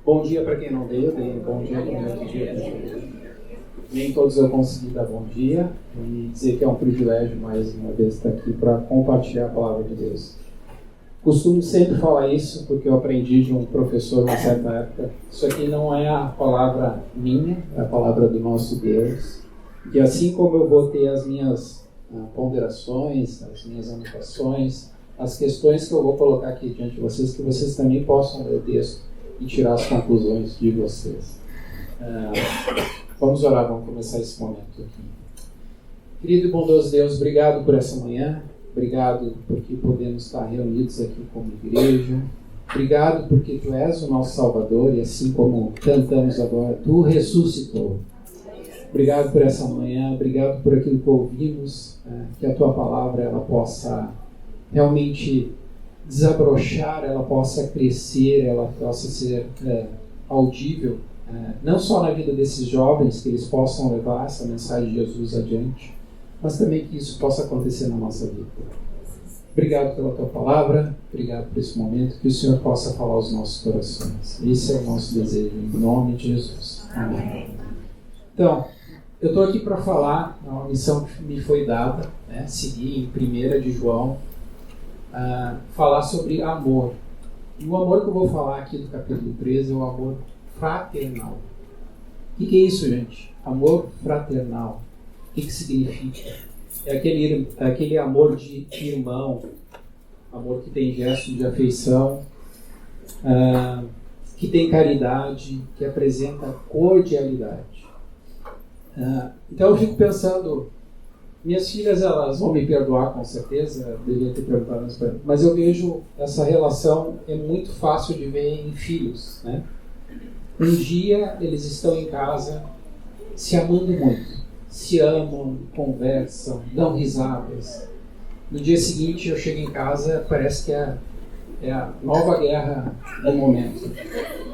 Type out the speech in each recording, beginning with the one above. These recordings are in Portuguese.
Bom dia para quem não veio, bom dia para quem não veio. Nem todos eu consegui dar bom dia e dizer que é um privilégio mais uma vez estar aqui para compartilhar a palavra de Deus. Costumo sempre falar isso porque eu aprendi de um professor uma certa época. Isso aqui não é a palavra minha, é a palavra do nosso Deus. E assim como eu vou ter as minhas ponderações, as minhas anotações, as questões que eu vou colocar aqui diante de vocês, que vocês também possam ler o texto e tirar as conclusões de vocês. Vamos orar, vamos começar esse momento aqui. Querido e bondoso Deus, obrigado por essa manhã, obrigado porque podemos estar reunidos aqui como igreja, obrigado porque Tu és o nosso Salvador e assim como cantamos agora, Tu ressuscitou. Obrigado por essa manhã, obrigado por aquilo que ouvimos, que a Tua palavra ela possa realmente desabrochar, ela possa crescer, ela possa ser audível, não só na vida desses jovens, que eles possam levar essa mensagem de Jesus adiante, mas também que isso possa acontecer na nossa vida. Obrigado pela Tua palavra, obrigado por esse momento, que o Senhor possa falar aos nossos corações. Esse é o nosso desejo, em nome de Jesus. Amém. Então, eu estou aqui para falar, uma missão que me foi dada, seguir em 1 de João, falar sobre amor. E o amor que eu vou falar aqui do capítulo 13 é o amor fraternal. O que é isso, gente? Amor fraternal. O que significa? É aquele amor de irmão, amor que tem gesto de afeição, que tem caridade, que apresenta cordialidade. Então eu fico pensando, minhas filhas elas vão me perdoar com certeza, devia ter perguntado isso para elas, mas eu vejo essa relação é muito fácil de ver em filhos, né? Um dia eles estão em casa se amando muito, se amam, conversam, dão risadas. No dia seguinte eu chego em casa, parece que é a nova guerra do momento,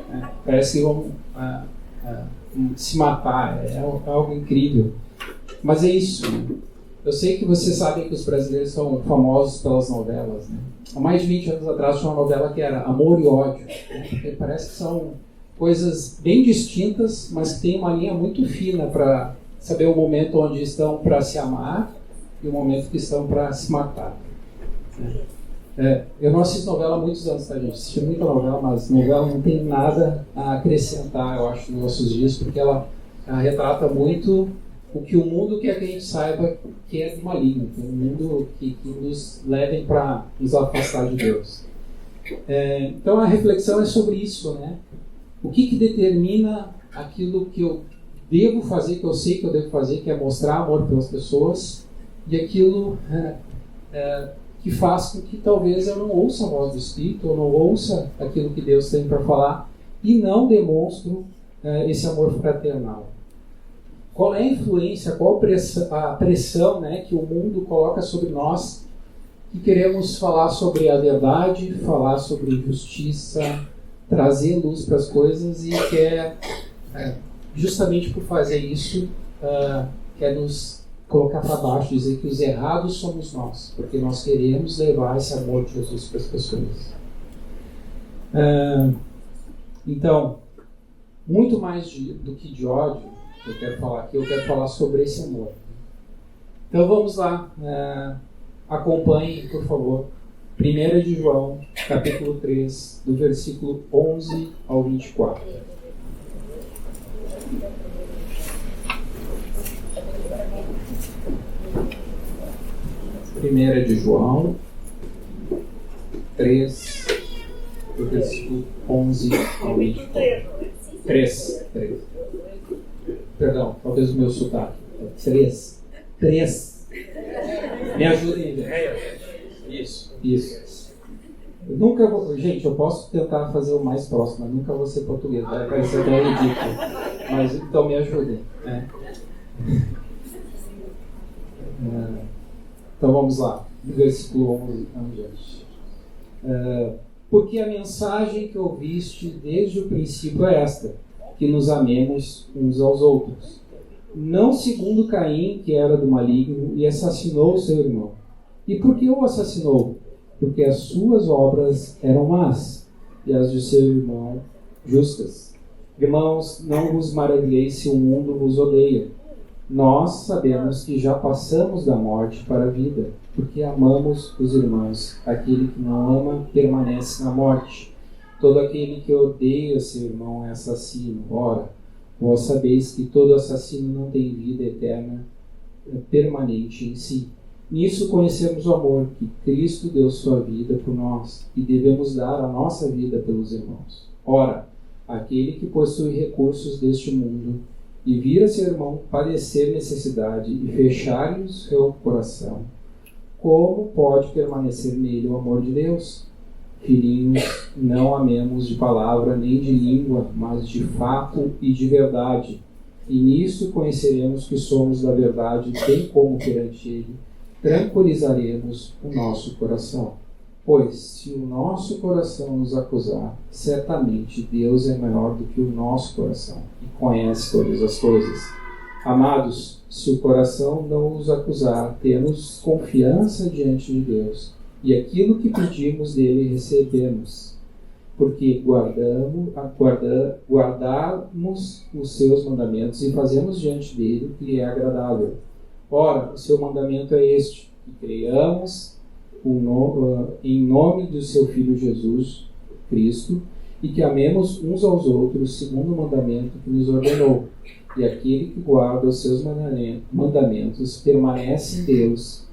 né? Parece que vão se matar, é algo incrível. Mas é isso. Eu sei que vocês sabem que os brasileiros são famosos pelas novelas, né? Há mais de 20 anos atrás tinha uma novela que era Amor e Ódio, né? Porque parece que são coisas bem distintas, mas que tem uma linha muito fina para saber o momento onde estão para se amar e o momento que estão para se matar. Eu não assisto novela há muitos anos, tá, gente? Assisti muita novela, mas novela não tem nada a acrescentar, eu acho, nos nossos dias, porque ela retrata muito o que o mundo quer que a gente saiba que é do maligno, que é um mundo que nos levem para nos afastar de Deus. Então a reflexão é sobre isso, né? O que determina aquilo que eu devo fazer, que eu sei que eu devo fazer, que é mostrar amor pelas pessoas, e aquilo que faz com que talvez eu não ouça a voz do Espírito, ou não ouça aquilo que Deus tem para falar, e não demonstro esse amor fraternal. Qual é a influência, qual a pressão, né, que o mundo coloca sobre nós, que queremos falar sobre a verdade, falar sobre justiça, trazer luz para as coisas, e quer, justamente por fazer isso, quer nos colocar para baixo, dizer que os errados somos nós, porque nós queremos levar esse amor de Jesus para as pessoas. Então, muito mais do que de ódio, eu quero falar aqui, eu quero falar sobre esse amor. Então vamos lá, acompanhe, por favor, 1 de João, capítulo 3, do versículo 11 ao 24. Primeira de João 3, do versículo 11 ao 24. 3. Perdão, talvez o meu sotaque. 3. Me ajudem, gente. Isso. Gente, eu posso tentar fazer o mais próximo, mas nunca vou ser português. Vai parecer até ridículo. Mas então me ajudem. Então vamos lá, versículo 11 em diante. Porque a mensagem que ouviste desde o princípio é esta, que nos amemos uns aos outros. Não segundo Caim, que era do maligno, e assassinou seu irmão. E por que o assassinou? Porque as suas obras eram más, e as de seu irmão justas. Irmãos, não vos maravilheis se o mundo vos odeia. Nós sabemos que já passamos da morte para a vida, porque amamos os irmãos. Aquele que não ama permanece na morte. Todo aquele que odeia seu irmão é assassino. Ora, vós sabeis que todo assassino não tem vida eterna permanente em si. Nisso conhecemos o amor, que Cristo deu sua vida por nós, e devemos dar a nossa vida pelos irmãos. Ora, aquele que possui recursos deste mundo e vir a seu irmão padecer necessidade e fechar-lhe o seu coração, como pode permanecer nele o amor de Deus? Filhinhos, não amemos de palavra nem de língua, mas de fato e de verdade. E nisso conheceremos que somos da verdade, bem como perante ele tranquilizaremos o nosso coração. Pois, se o nosso coração nos acusar, certamente Deus é maior do que o nosso coração e conhece todas as coisas. Amados, se o coração não nos acusar, temos confiança diante de Deus, e aquilo que pedimos dele recebemos, porque guardamos os seus mandamentos e fazemos diante dele o que lhe é agradável. Ora, o seu mandamento é este, que creiamos em nome do seu Filho Jesus Cristo, e que amemos uns aos outros segundo o mandamento que nos ordenou. E aquele que guarda os seus mandamentos permanece em Deus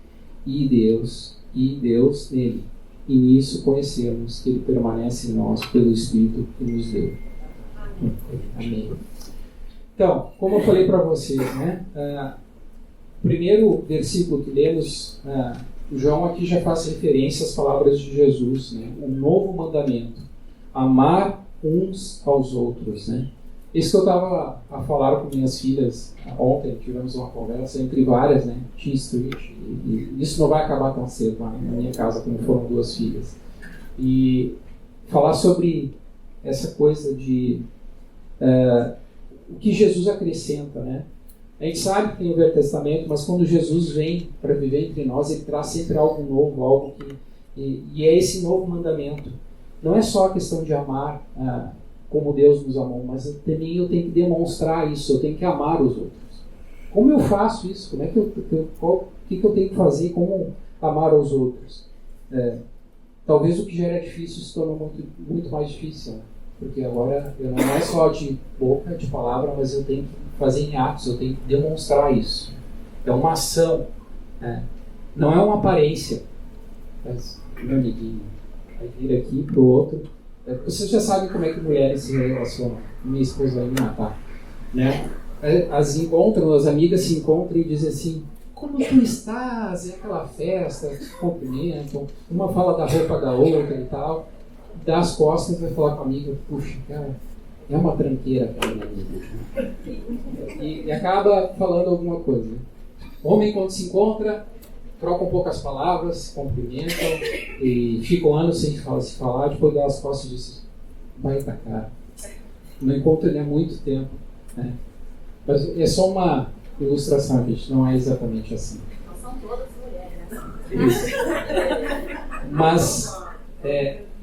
e Deus nele. E nisso conhecemos que ele permanece em nós pelo Espírito que nos deu. Amém. Então, como eu falei para vocês, né? O primeiro versículo que lemos, João aqui já faz referência às palavras de Jesus, né? Um novo mandamento, amar uns aos outros, né? Isso que eu estava a falar com minhas filhas ontem, tivemos uma conversa entre várias, né? E isso não vai acabar tão cedo na minha casa, como foram 2 filhas. E falar sobre essa coisa de o que Jesus acrescenta, né? A gente sabe que tem o Velho Testamento, mas quando Jesus vem para viver entre nós, ele traz sempre algo novo, algo que... E é esse novo mandamento. Não é só a questão de amar como Deus nos amou, mas também eu tenho que demonstrar isso, eu tenho que amar os outros. Como eu faço isso? Como é que o que eu tenho que fazer? Como amar os outros? Talvez o que já era difícil se tornou muito, muito mais difícil, né? Porque agora não é só de boca, de palavra, mas eu tenho que fazer em atos, eu tenho que demonstrar isso. É uma ação, né? Não é uma aparência. Mas, meu amiguinho, vai vir aqui pro outro. Vocês já sabem como é que mulheres se relacionam. Minha esposa vai me matar, né? As amigas se encontram e dizem assim: como tu estás? É aquela festa, se cumprimentam, uma fala da roupa da outra e tal. Dá as costas e vai falar com a amiga: puxa, cara, é uma tranqueira, cara. E acaba falando alguma coisa. Homem, quando se encontra, trocam poucas palavras, se cumprimentam e ficam anos sem se falar, depois dá as costas e diz: vai pra cá. Não encontro ele há muito tempo, né? Mas é só uma ilustração, gente, não é exatamente assim. Não são todas mulheres, né? Isso. Mas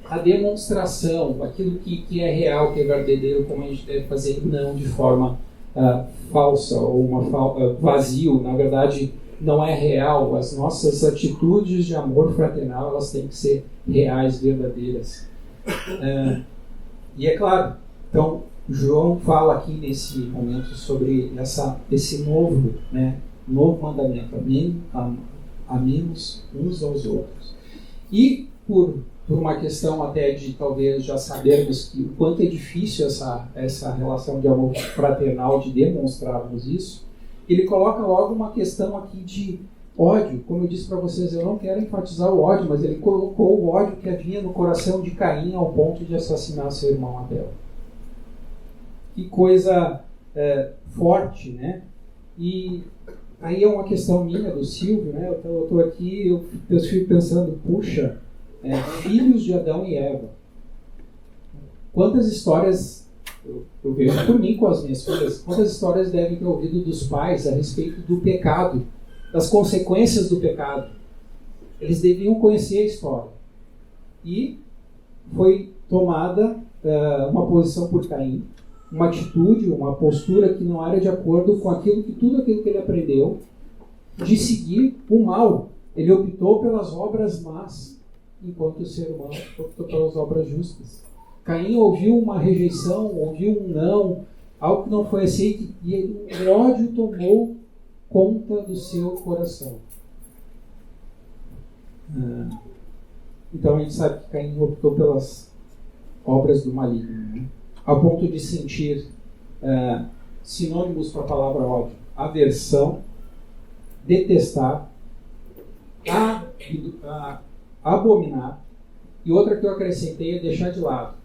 a demonstração, aquilo que é real, que é verdadeiro, como a gente deve fazer, não de forma falsa ou vazio, na verdade não é real. As nossas atitudes de amor fraternal, elas têm que ser reais, verdadeiras. E é claro, então João fala aqui nesse momento sobre esse novo mandamento: amemos uns aos outros. E por uma questão até de talvez já sabermos que o quanto é difícil essa relação de amor fraternal, de demonstrarmos isso, ele coloca logo uma questão aqui de ódio. Como eu disse para vocês, eu não quero enfatizar o ódio, mas ele colocou o ódio que havia no coração de Caim ao ponto de assassinar seu irmão Abel. Que coisa forte, né? E aí é uma questão minha, do Silvio, né? Eu estou aqui, eu fico pensando, puxa, filhos de Adão e Eva. Quantas histórias, eu vejo por mim com as minhas filhas, quantas histórias devem ter ouvido dos pais a respeito do pecado, das consequências do pecado. Eles deviam conhecer a história. E foi tomada uma posição por Caim, uma atitude, uma postura que não era de acordo com tudo aquilo que ele aprendeu, de seguir o mal. Ele optou pelas obras más, enquanto o ser humano optou pelas obras justas. Caim ouviu uma rejeição, ouviu um não, algo que não foi aceito, e o ódio tomou conta do seu coração. Então a gente sabe que Caim optou pelas obras do maligno, né? Ao ponto de sentir sinônimos para a palavra ódio: aversão, detestar, abominar, e outra que eu acrescentei é deixar de lado.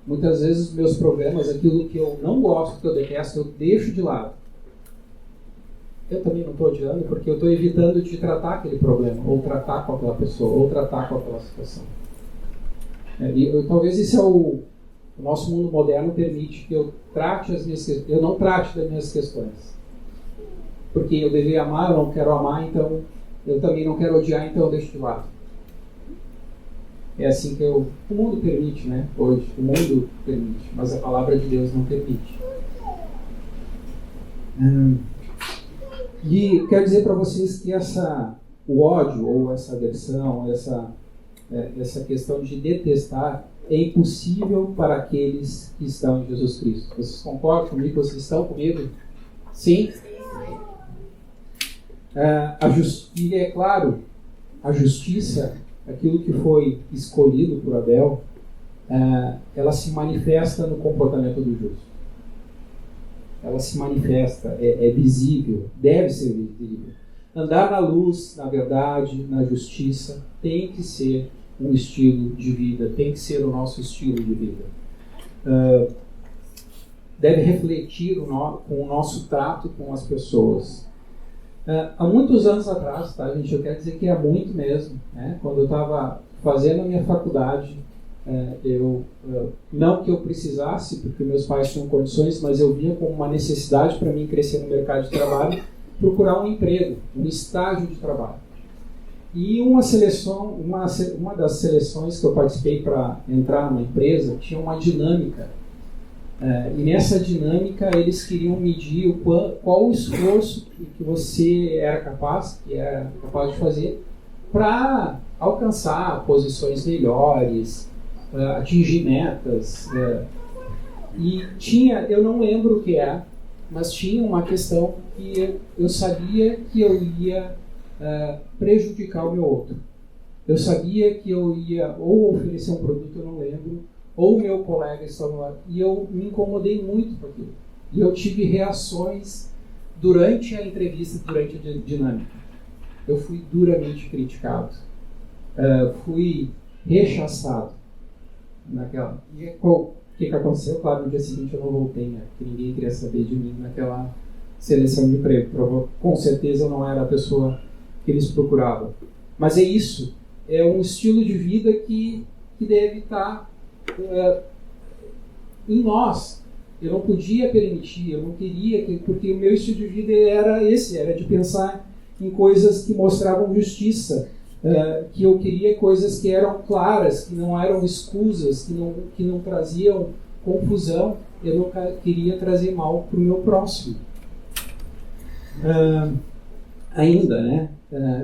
Muitas vezes os meus problemas, aquilo que eu não gosto, que eu detesto, eu deixo de lado. Eu também não estou odiando, porque eu estou evitando de tratar aquele problema, ou tratar com aquela pessoa, ou tratar com aquela situação. Talvez esse é o nosso mundo moderno permite que eu não trate das minhas questões. Porque eu deveria amar, eu não quero amar, então eu também não quero odiar, então eu deixo de lado. É assim que o mundo permite, né? Hoje, o mundo permite, mas a palavra de Deus não permite. E quero dizer para vocês que o ódio, ou essa aversão, essa questão de detestar, é impossível para aqueles que estão em Jesus Cristo. Vocês concordam comigo? Vocês estão comigo? Sim? E é claro, a justiça, aquilo que foi escolhido por Abel, ela se manifesta no comportamento do justo. Ela se manifesta, é visível, deve ser visível. Andar na luz, na verdade, na justiça, tem que ser um estilo de vida, tem que ser o nosso estilo de vida. Deve refletir com o nosso trato com as pessoas. Há muitos anos atrás, tá, gente? Eu quero dizer que é muito mesmo, né? Quando eu estava fazendo a minha faculdade, não que eu precisasse, porque meus pais tinham condições, mas eu via como uma necessidade para mim crescer no mercado de trabalho, procurar um emprego, um estágio de trabalho. E uma das seleções que eu participei para entrar numa empresa tinha uma dinâmica. E nessa dinâmica eles queriam medir qual o esforço que você era capaz de fazer para alcançar posições melhores, atingir metas. E eu não lembro o que é, mas tinha uma questão que eu sabia que eu ia prejudicar o meu outro. Eu sabia que eu ia ou oferecer um produto, eu não lembro, ou o meu colega estava lá, e eu me incomodei muito com aquilo. E eu tive reações durante a entrevista, durante a dinâmica. Eu fui duramente criticado. Fui rechaçado naquela. E o que aconteceu? Claro, no dia seguinte eu não voltei, né? Porque ninguém queria saber de mim naquela seleção de emprego. Com certeza eu não era a pessoa que eles procuravam. Mas é isso. É um estilo de vida que deve estar em nós. Eu não podia permitir, eu não queria, porque o meu estilo de vida era de pensar em coisas que mostravam justiça, que eu queria coisas que eram claras, que não eram escusas, que não traziam confusão. Eu não queria trazer mal para o meu próximo. Ainda, né?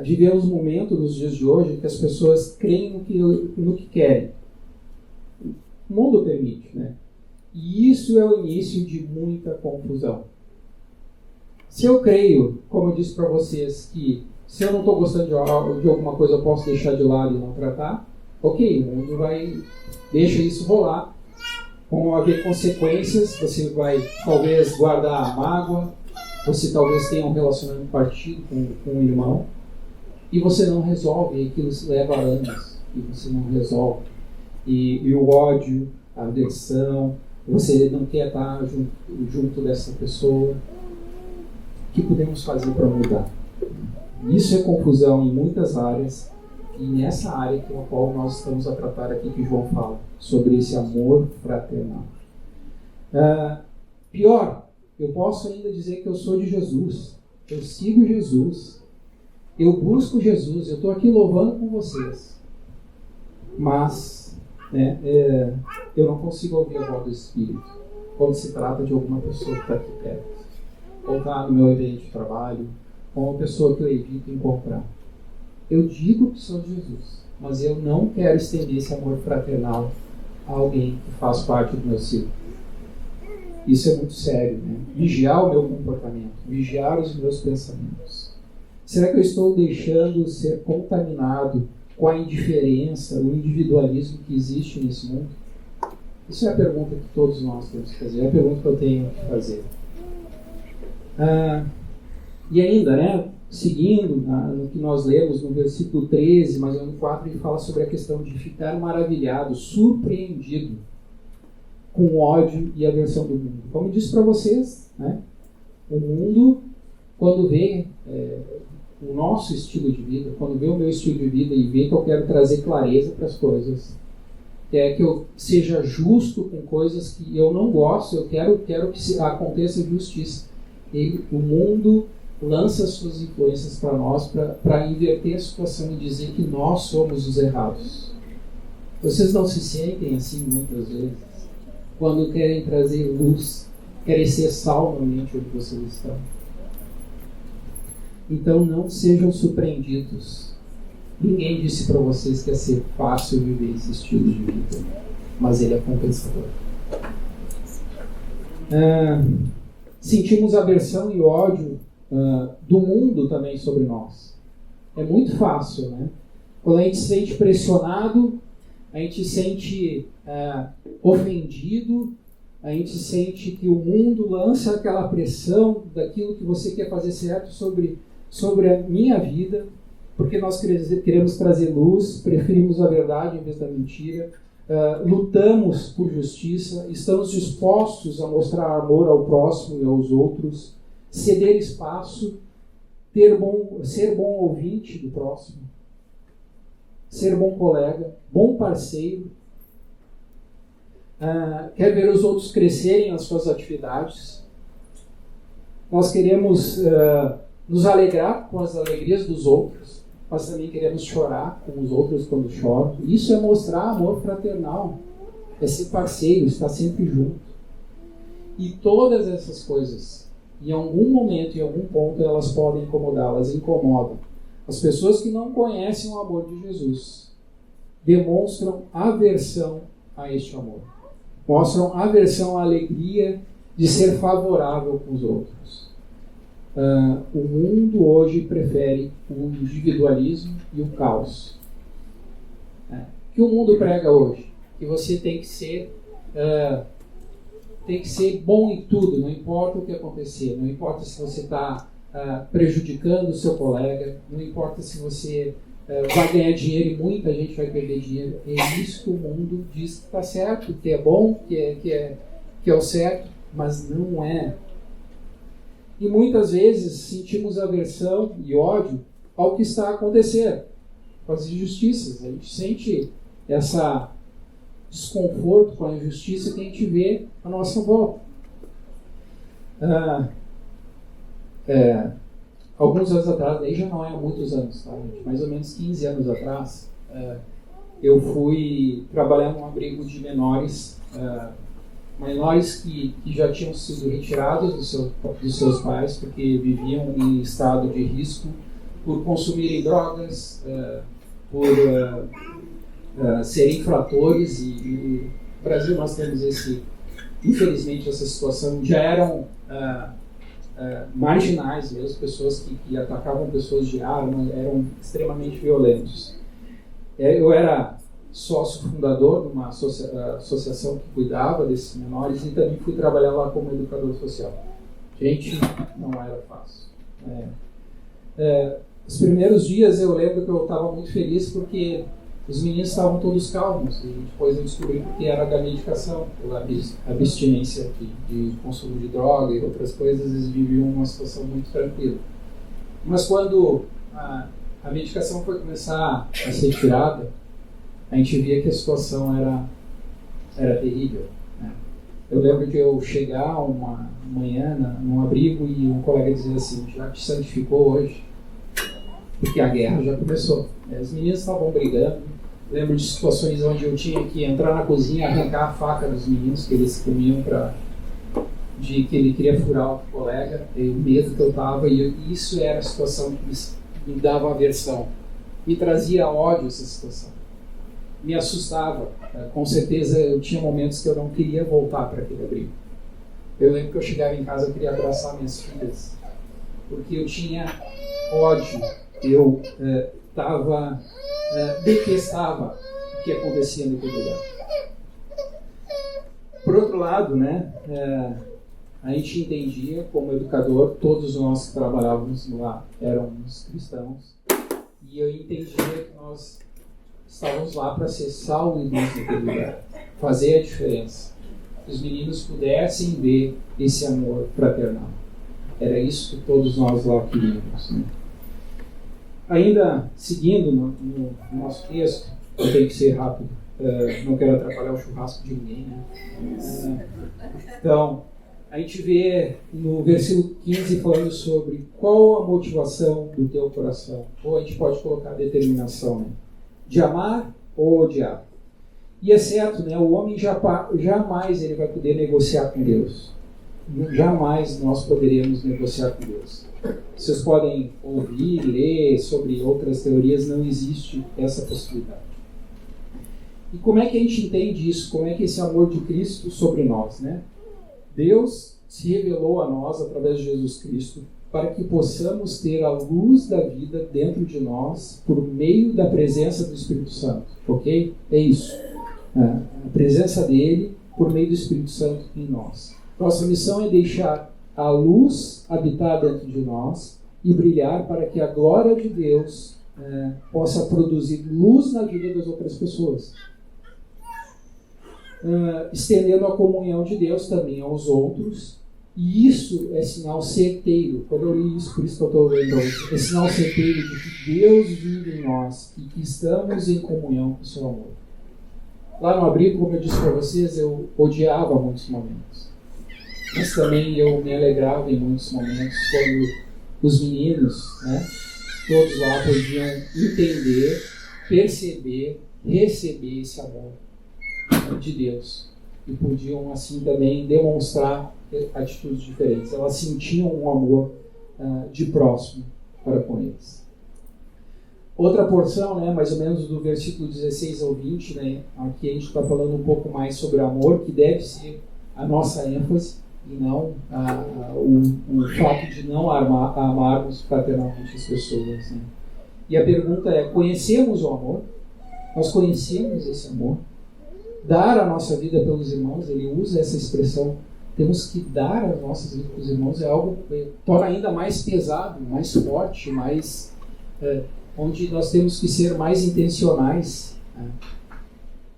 Vivemos um momento nos dias de hoje que as pessoas creem no que querem. O mundo permite, né? E isso é o início de muita confusão. Se eu creio, como eu disse para vocês, que se eu não estou gostando de alguma coisa eu posso deixar de lado e não tratar, ok, o mundo deixa isso rolar. Vão haver consequências, você vai talvez guardar a mágoa, você talvez tenha um relacionamento partido com um irmão, e você não resolve, e aquilo leva anos, e você não resolve. E o ódio, a aversão, você não quer estar junto dessa pessoa. O que podemos fazer para mudar? Isso é confusão em muitas áreas, e nessa área que é a qual nós estamos a tratar aqui, que João fala, sobre esse amor fraternal. Pior, eu posso ainda dizer que eu sou de Jesus, eu sigo Jesus, eu busco Jesus, eu estou aqui louvando com vocês, mas né? Eu não consigo ouvir a voz do Espírito quando se trata de alguma pessoa que está aqui perto, ou está no meu ambiente de trabalho, ou uma pessoa que eu evito encontrar. Eu digo que sou de Jesus, mas eu não quero estender esse amor fraternal a alguém que faz parte do meu círculo. Isso é muito sério, né? Vigiar o meu comportamento, vigiar os meus pensamentos. Será que eu estou deixando ser contaminado com a indiferença, o individualismo que existe nesse mundo? Isso é a pergunta que todos nós temos que fazer, é a pergunta que eu tenho que fazer. E ainda, né, seguindo no que nós lemos no versículo 13, mais ou menos 4, ele fala sobre a questão de ficar maravilhado, surpreendido com o ódio e a aversão do mundo. Como eu disse para vocês, né, o mundo, quando vê o nosso estilo de vida, quando vê o meu estilo de vida e vê que eu quero trazer clareza para as coisas, que eu seja justo com coisas que eu não gosto, eu quero que aconteça justiça. O mundo lança suas influências para nós para inverter a situação e dizer que nós somos os errados. Vocês não se sentem assim muitas vezes? Quando querem trazer luz, querem ser sal no ambiente onde vocês estão. Então não sejam surpreendidos. Ninguém disse para vocês que ia ser fácil viver esse estilo de vida, mas ele é compensador. Sentimos aversão e ódio do mundo também sobre nós. É muito fácil, né? Quando a gente se sente pressionado, a gente se sente ofendido, a gente sente que o mundo lança aquela pressão daquilo que você quer fazer certo sobre a minha vida, porque nós queremos trazer luz, preferimos a verdade em vez da mentira, lutamos por justiça, estamos dispostos a mostrar amor ao próximo e aos outros, ceder espaço, ser bom ouvinte do próximo, ser bom colega, bom parceiro, quer ver os outros crescerem nas suas atividades. Nós queremos nos alegrar com as alegrias dos outros, mas também queremos chorar com os outros quando choram. Isso é mostrar amor fraternal, é ser parceiro, estar sempre junto. E todas essas coisas, em algum momento, em algum ponto, elas podem incomodar, elas incomodam. As pessoas que não conhecem o amor de Jesus demonstram aversão a este amor. Mostram aversão à alegria de ser favorável com os outros. O mundo hoje prefere o individualismo e o caos. O que o mundo prega hoje? Que você tem que ser bom em tudo, não importa o que acontecer, não importa se você está prejudicando o seu colega, não importa se você vai ganhar dinheiro e muita gente vai perder dinheiro. É isso que o mundo diz que está certo, que é bom, que é o certo, mas não é. E muitas vezes sentimos aversão e ódio ao que está a acontecer com as injustiças. A gente sente esse desconforto com a injustiça que a gente vê à nossa volta. Alguns anos atrás, aí já não é há muitos anos, tá, gente? Mais ou menos 15 anos atrás, eu fui trabalhar num abrigo de menores que já tinham sido retirados dos seus pais porque viviam em estado de risco por consumirem drogas, por serem infratores, e no Brasil nós temos infelizmente essa situação. Já eram marginais mesmo, pessoas que atacavam pessoas de arma, eram extremamente violentos. Eu era sócio fundador de uma associação que cuidava desses menores e também fui trabalhar lá como educador social. Gente, não era fácil. Os primeiros dias eu lembro que eu estava muito feliz porque os meninos estavam todos calmos, e depois eu descobri que era da medicação, pela abstinência de consumo de droga e outras coisas. Eles viviam uma situação muito tranquila. Mas quando a medicação foi começar a ser tirada, a gente via que a situação era terrível, né? Eu lembro de eu chegar uma manhã num abrigo e um colega dizer assim: já te santificou hoje? Porque a guerra já começou. As meninas estavam brigando, Lembro de situações onde eu tinha que entrar na cozinha, arrancar a faca dos meninos que eles comiam de que ele queria furar o colega, e o medo que eu estava, e isso era a situação que me dava aversão, me trazia ódio essa situação, me assustava. Com certeza eu tinha momentos que eu não queria voltar para aquele abrigo. Eu lembro que eu chegava em casa, eu queria abraçar minhas filhas, porque eu tinha ódio, eu detestava o que acontecia naquele lugar. Por outro lado, né, a gente entendia, como educador, todos nós que trabalhávamos lá éramos cristãos, e eu entendia que nós estávamos lá para ser sal e luz naquele lugar, fazer a diferença, que os meninos pudessem ver esse amor fraternal. Era isso que todos nós lá queríamos, né? Ainda seguindo no nosso texto, eu tenho que ser rápido, não quero atrapalhar o churrasco de ninguém, né? Então, a gente vê no versículo 15 falando sobre qual a motivação do teu coração, ou a gente pode colocar a determinação, né? De amar ou odiar. E é certo, né? O homem jamais ele vai poder negociar com Deus. Jamais nós poderemos negociar com Deus. Vocês podem ouvir, ler sobre outras teorias, não existe essa possibilidade. E como é que a gente entende isso? Como é que esse amor de Cristo sobre nós, né? Deus se revelou a nós através de Jesus Cristo para que possamos ter a luz da vida dentro de nós por meio da presença do Espírito Santo, ok? É isso. A presença dele por meio do Espírito Santo em nós. Nossa missão é deixar a luz habitar dentro de nós e brilhar para que a glória de Deus possa produzir luz na vida das outras pessoas. Estendendo a comunhão de Deus também aos outros. E isso é sinal certeiro. Quando eu li isso, por isso que eu estou lendo hoje, é sinal certeiro de que Deus vive em nós e que estamos em comunhão com o seu amor. Lá no abrigo, como eu disse para vocês, eu odiava muitos momentos. Mas também eu me alegrava em muitos momentos quando os meninos, né, todos lá podiam entender, perceber, receber esse amor de Deus. E podiam assim também demonstrar atitudes diferentes. Elas sentiam um amor de próximo para com eles. Outra porção, né, mais ou menos do versículo 16 ao 20, né, aqui a gente está falando um pouco mais sobre amor, que deve ser a nossa ênfase, e não o fato de não amarmos fraternalmente as pessoas, né? E a pergunta é, conhecemos o amor? Nós conhecemos esse amor? Dar a nossa vida pelos irmãos, ele usa essa expressão, temos que dar as nossas vidas pelos irmãos, é algo que torna ainda mais pesado, mais forte, mais onde nós temos que ser mais intencionais.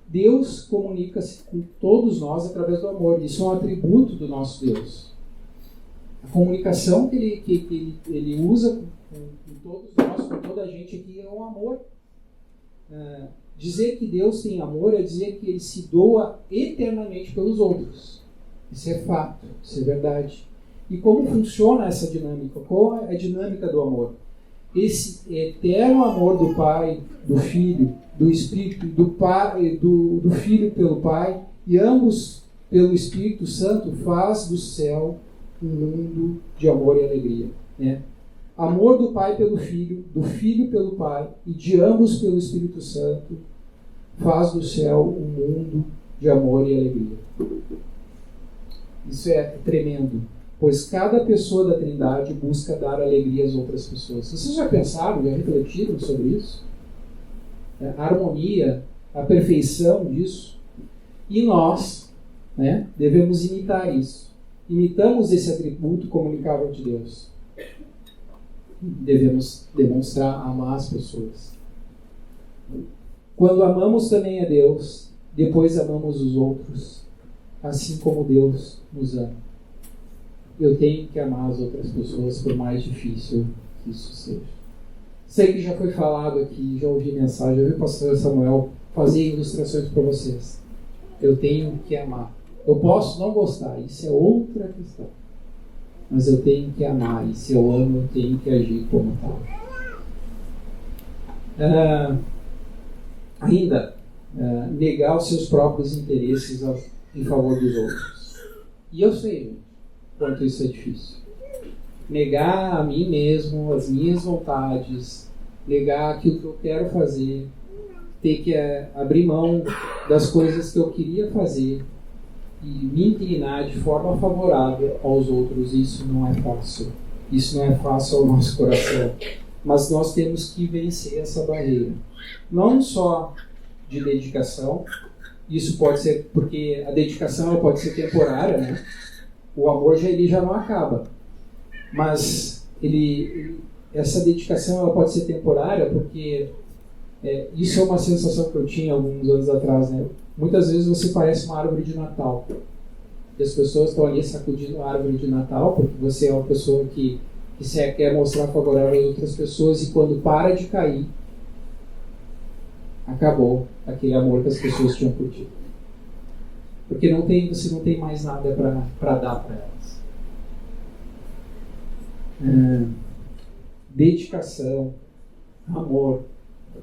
Deus comunica-se com todos nós através do amor. Isso é um atributo do nosso Deus. A comunicação que ele usa com todos nós, com toda a gente aqui, é o amor. Dizer que Deus tem amor é dizer que ele se doa eternamente pelos outros. Isso é fato, isso é verdade. E como funciona essa dinâmica? Qual é a dinâmica do amor? Esse eterno amor do Pai, do Filho, do Espírito, do Filho pelo Pai, e ambos pelo Espírito Santo, faz do céu um mundo de amor e alegria, né? Amor do Pai pelo Filho, do Filho pelo Pai, e de ambos pelo Espírito Santo, faz do céu um mundo de amor e alegria. Isso é tremendo. Pois cada pessoa da Trindade busca dar alegria às outras pessoas. Vocês já pensaram, já refletiram sobre isso? A harmonia, a perfeição disso. E nós, né, devemos imitar isso. Imitamos esse atributo comunicável de Deus. Devemos demonstrar amar as pessoas. Quando amamos também a Deus, depois amamos os outros, assim como Deus nos ama. Eu tenho que amar as outras pessoas, por mais difícil que isso seja. Sei que já foi falado aqui, já ouvi mensagem, já ouvi o pastor Samuel fazer ilustrações para vocês. Eu tenho que amar. Eu posso não gostar, isso é outra questão. Mas eu tenho que amar, e se eu amo, eu tenho que agir como tal. ainda negar os seus próprios interesses em favor dos outros. E eu sei, gente, quanto isso é difícil. Negar a mim mesmo, as minhas vontades, negar aquilo que eu quero fazer, ter que abrir mão das coisas que eu queria fazer e me inclinar de forma favorável aos outros. Isso não é fácil. Isso não é fácil ao nosso coração. Mas nós temos que vencer essa barreira. Não só de dedicação, isso pode ser, porque a dedicação ela pode ser temporária, né? O amor ele já não acaba. Mas essa dedicação ela pode ser temporária, porque isso é uma sensação que eu tinha alguns anos atrás, né? Muitas vezes você parece uma árvore de Natal. E as pessoas estão ali sacudindo a árvore de Natal, porque você é uma pessoa que quer mostrar favorável a outras pessoas, e quando para de cair, acabou aquele amor que as pessoas tinham por ti. Porque você não tem mais nada para dar para elas. Dedicação, amor,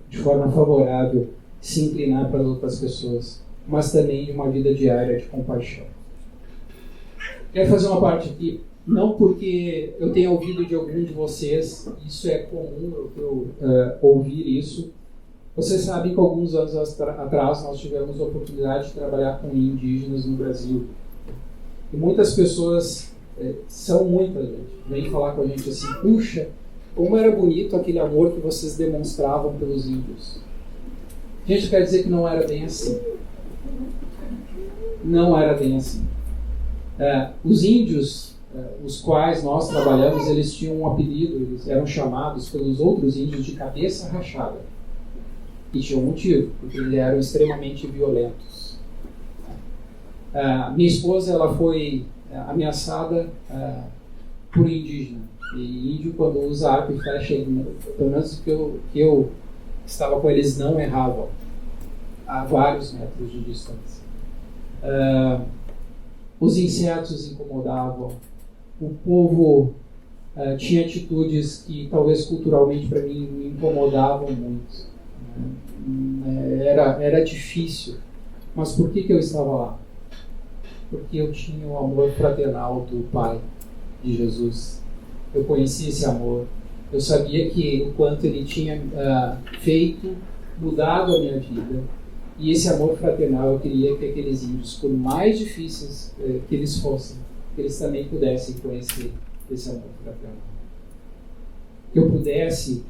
de forma favorável, se inclinar para as outras pessoas, mas também de uma vida diária de compaixão. Quero fazer uma parte aqui, não porque eu tenha ouvido de algum de vocês, isso é comum eu ouvir isso. Vocês sabem que alguns anos atrás nós tivemos a oportunidade de trabalhar com indígenas no Brasil. E muitas pessoas, são muitas, gente, vêm falar com a gente assim: puxa, como era bonito aquele amor que vocês demonstravam pelos índios. A gente quer dizer que não era bem assim. Não era bem assim. Os índios, os quais nós trabalhamos, eles tinham um apelido, eles eram chamados pelos outros índios de cabeça rachada. E tinha um motivo, porque eles eram extremamente violentos. Minha esposa ela foi ameaçada por indígena. E índio, quando usa arco e flecha, pelo menos que eu estava com eles, não erravam a vários metros de distância. Os insetos incomodavam. O povo tinha atitudes que talvez culturalmente para mim me incomodavam muito. Era difícil. Mas por que eu estava lá? Porque eu tinha o amor fraternal do Pai de Jesus. Eu conhecia esse amor. Eu sabia que o quanto ele tinha mudado a minha vida. E esse amor fraternal, eu queria que aqueles índios, por mais difíceis que eles fossem, que eles também pudessem conhecer esse amor fraternal. Que eu pudesse,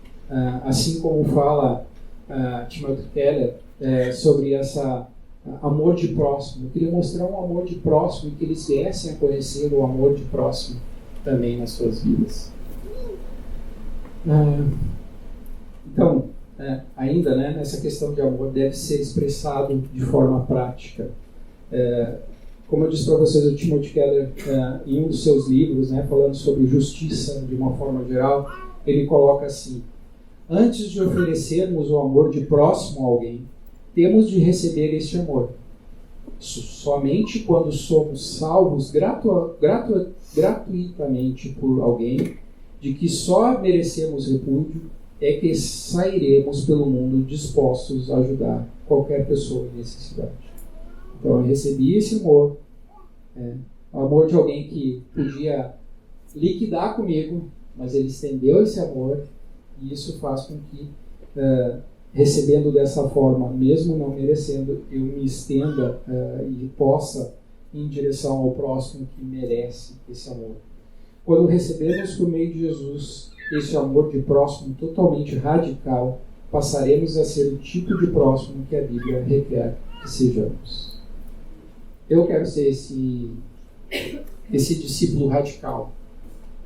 assim como fala Timothy Keller, sobre essa amor de próximo. Eu queria mostrar um amor de próximo e que eles viessem a conhecer o amor de próximo também nas suas vidas. Então, ainda nessa questão de amor deve ser expressado de forma prática. Como eu disse para vocês, o Timothy Keller, em um dos seus livros, falando sobre justiça de uma forma geral, ele coloca assim: antes de oferecermos o amor de próximo a alguém, temos de receber este amor. Somente quando somos salvos gratuitamente por alguém, de que só merecemos repúdio, é que sairemos pelo mundo dispostos a ajudar qualquer pessoa em necessidade. Então eu recebi esse amor, o amor de alguém que podia liquidar comigo, mas ele estendeu esse amor, e isso faz com que, recebendo dessa forma, mesmo não merecendo, eu me estenda e possa ir em direção ao próximo que merece esse amor. Quando recebemos por meio de Jesus esse amor de próximo totalmente radical, passaremos a ser o tipo de próximo que a Bíblia requer que sejamos. Eu quero ser esse discípulo radical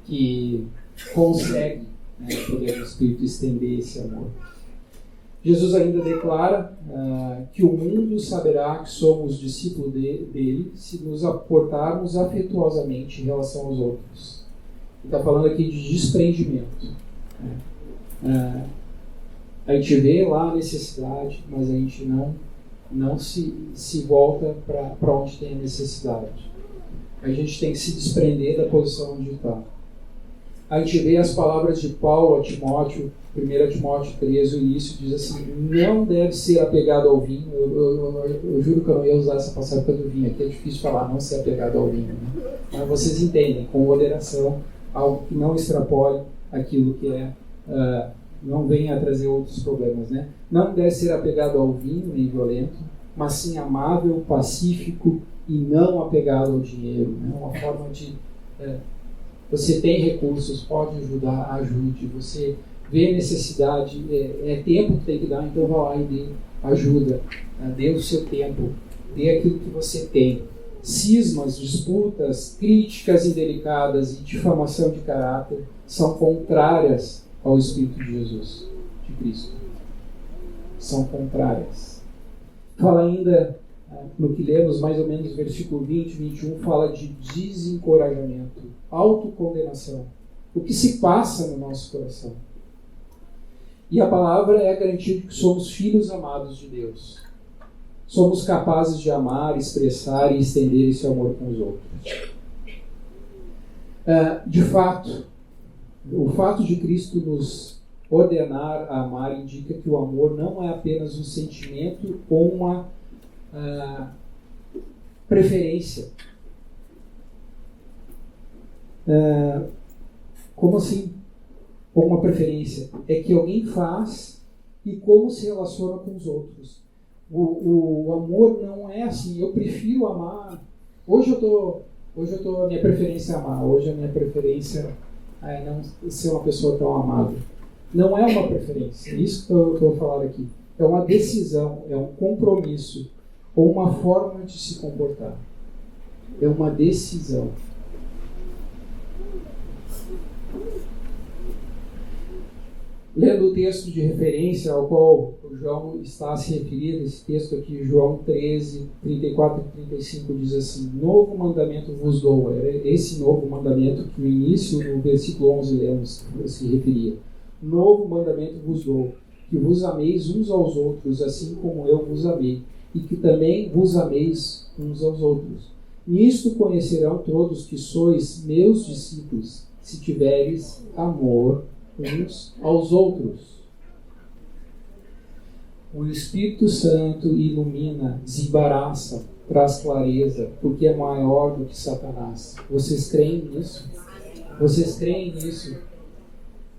que consegue, o poder do Espírito, estender esse amor. Jesus ainda declara que o mundo saberá que somos discípulos dele se nos portarmos afetuosamente em relação aos outros. Ele está falando aqui de desprendimento. A gente vê lá a necessidade, mas a gente não se volta para onde tem a necessidade. A gente tem que se desprender da posição onde está. a gente vê as palavras de Paulo a Timóteo, 1 Timóteo 13, o início diz assim: não deve ser apegado ao vinho. Eu juro que eu não ia usar essa passagem do vinho aqui, é difícil falar, não ser apegado ao vinho, né? Mas vocês entendem, com moderação, algo que não extrapole aquilo que é, não venha a trazer outros problemas, né? Não deve ser apegado ao vinho nem violento, mas sim amável, pacífico e não apegado ao dinheiro, né? Uma forma de você tem recursos, pode ajudar, ajude. Você vê necessidade, é tempo que tem que dar, então vá lá e dê ajuda, dê o seu tempo, dê aquilo que você tem. Cismas, disputas, críticas indelicadas e difamação de caráter são contrárias ao Espírito de Jesus, de Cristo. São contrárias. Fala ainda, no que lemos, mais ou menos versículo 20, 21, fala de desencorajamento, autocondenação. O que se passa no nosso coração? E a palavra é a garantia de que somos filhos amados de Deus. Somos capazes de amar, expressar e estender esse amor com os outros. De fato, o fato de Cristo nos ordenar a amar indica que o amor não é apenas um sentimento ou uma preferência. Como assim? Ou uma preferência? É que alguém faz e como se relaciona com os outros. O amor não é assim, eu prefiro amar. Hoje eu tô, a minha preferência é amar. Hoje a minha preferência é não ser uma pessoa tão amável. Não é uma preferência. Isso que eu vou falar aqui. É uma decisão, é um compromisso ou uma forma de se comportar. É uma decisão. Lendo o texto de referência ao qual o João está se referindo, esse texto aqui, João 13, 34 e 35, diz assim: novo mandamento vos dou. Era esse novo mandamento que no início, no versículo 11, lemos, se referia. Novo mandamento vos dou, que vos ameis uns aos outros, assim como eu vos amei, e que também vos ameis uns aos outros. Nisto conhecerão todos que sois meus discípulos, se tiveres amor uns aos outros. O Espírito Santo ilumina, desembaraça, traz clareza, porque é maior do que Satanás. Vocês creem nisso? Vocês creem nisso?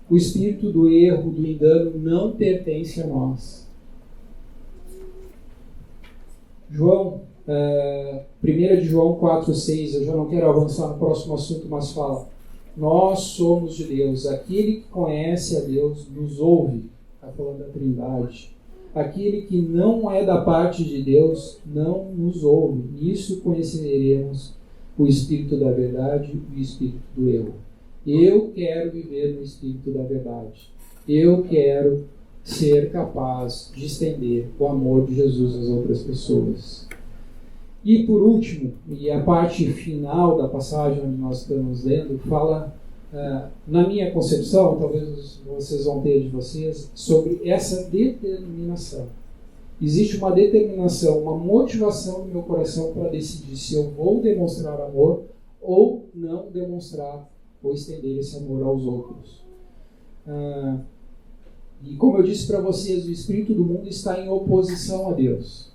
O espírito do erro, do engano, não pertence a nós. João, 1 de João 4,6, eu já não quero avançar no próximo assunto, mas fala: nós somos de Deus. Aquele que conhece a Deus nos ouve. Está falando da Trindade. Aquele que não é da parte de Deus não nos ouve. Nisso conheceremos o Espírito da verdade e o Espírito do erro. Eu quero viver no Espírito da verdade. Eu quero ser capaz de estender o amor de Jesus às outras pessoas. E por último, e a parte final da passagem onde nós estamos lendo, fala, na minha concepção, talvez vocês vão ter de vocês, sobre essa determinação. Existe uma determinação, uma motivação no meu coração para decidir se eu vou demonstrar amor ou não demonstrar ou estender esse amor aos outros. E como eu disse para vocês, o espírito do mundo está em oposição a Deus.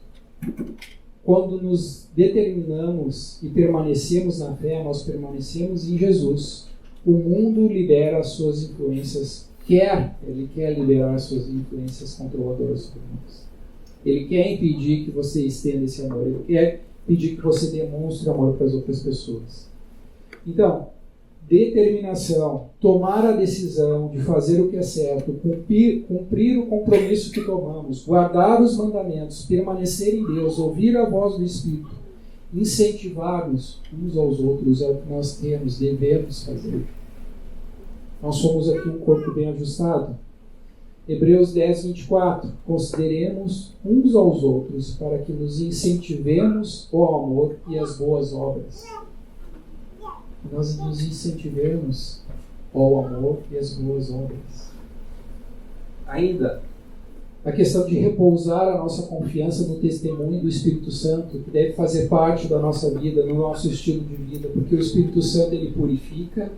Quando nos determinamos e permanecemos na fé, nós permanecemos em Jesus. O mundo libera as suas influências, ele quer liberar as suas influências controladoras sobre nós. Ele quer impedir que você estenda esse amor, ele quer pedir que você demonstre amor para as outras pessoas. Então, determinação, tomar a decisão de fazer o que é certo, cumprir o compromisso que tomamos, guardar os mandamentos, permanecer em Deus, ouvir a voz do Espírito, incentivar-nos uns aos outros é o que nós devemos fazer. Nós somos aqui um corpo bem ajustado. Hebreus 10, 24. Consideremos uns aos outros para que nos incentivemos ao amor e às boas obras. Nós nos incentivemos ao amor e às boas obras. Ainda, a questão de repousar a nossa confiança no testemunho do Espírito Santo, que deve fazer parte da nossa vida, no nosso estilo de vida, porque o Espírito Santo ele purifica,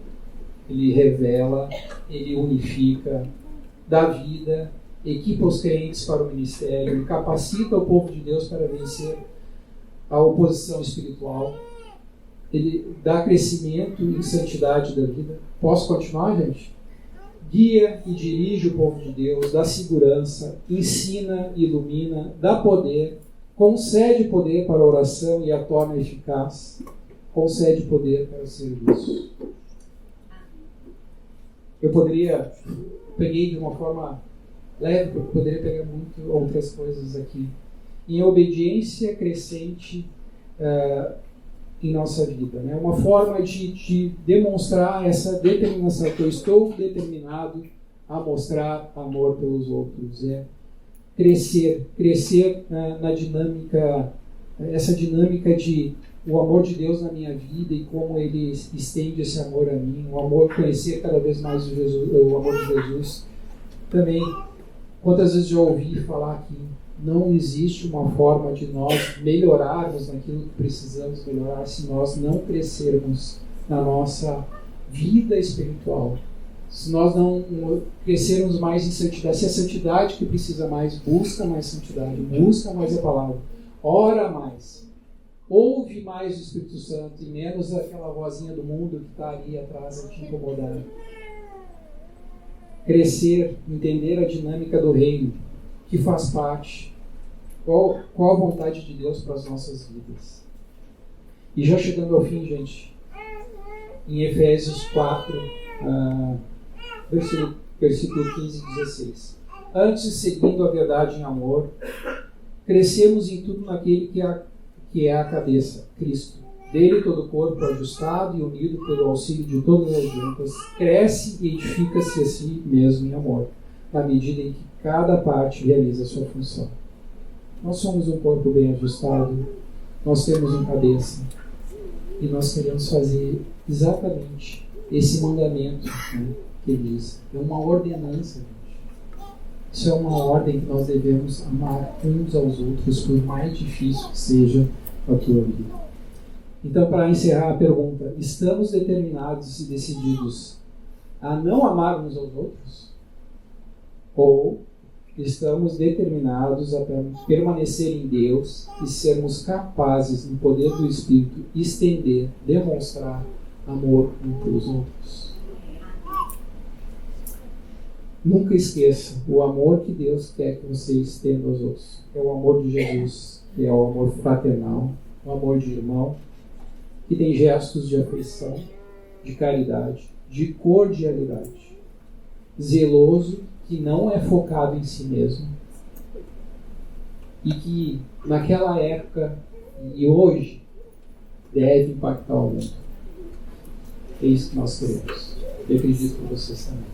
ele revela, ele unifica, dá vida, equipa os crentes para o ministério, capacita o povo de Deus para vencer a oposição espiritual, ele dá crescimento e santidade da vida. Posso continuar, gente? Guia e dirige o povo de Deus, dá segurança, ensina e ilumina, dá poder, concede poder para a oração e a torna eficaz, concede poder para o serviço. Eu peguei de uma forma leve, porque poderia pegar muito outras coisas aqui. Em obediência crescente em nossa vida. Né? Uma forma de demonstrar essa determinação, que eu estou determinado a mostrar amor pelos outros. Crescer na dinâmica, essa dinâmica de o amor de Deus na minha vida e como Ele estende esse amor a mim, conhecer cada vez mais o amor de Jesus. Também, quantas vezes já ouvi falar que não existe uma forma de nós melhorarmos naquilo que precisamos melhorar se nós não crescermos na nossa vida espiritual. Se nós não crescermos mais em santidade, se a santidade que precisa mais, busca mais santidade, busca mais a palavra, ora mais, ouve mais o Espírito Santo e menos aquela vozinha do mundo que está ali atrás a te incomodar. Crescer, entender a dinâmica do reino, que faz parte, qual a vontade de Deus para as nossas vidas. E já chegando ao fim, gente, em Efésios 4, versículo 15 e 16. Antes, seguindo a verdade em amor, crescemos em tudo naquele que é a cabeça, Cristo. Dele todo o corpo ajustado e unido pelo auxílio de todas as juntas, cresce e edifica-se a si mesmo em amor, na medida em que cada parte realiza a sua função. Nós somos um corpo bem ajustado, nós temos uma cabeça, e nós queremos fazer exatamente esse mandamento, né, que ele diz. É uma ordenança, gente. Isso é uma ordem que nós devemos amar uns aos outros, por mais difícil que seja a tua vida. Então, para encerrar a pergunta, estamos determinados e decididos a não amar uns aos outros? Ou estamos determinados a permanecer em Deus e sermos capazes, no poder do Espírito, estender, demonstrar amor uns pelos outros? Nunca esqueça o amor que Deus quer que você estenda aos outros. É o amor de Jesus, que é o amor fraternal, o amor de irmão, que tem gestos de afeição, de caridade, de cordialidade, zeloso, que não é focado em si mesmo e que naquela época e hoje deve impactar o mundo. É isso que nós queremos. Eu acredito que vocês também.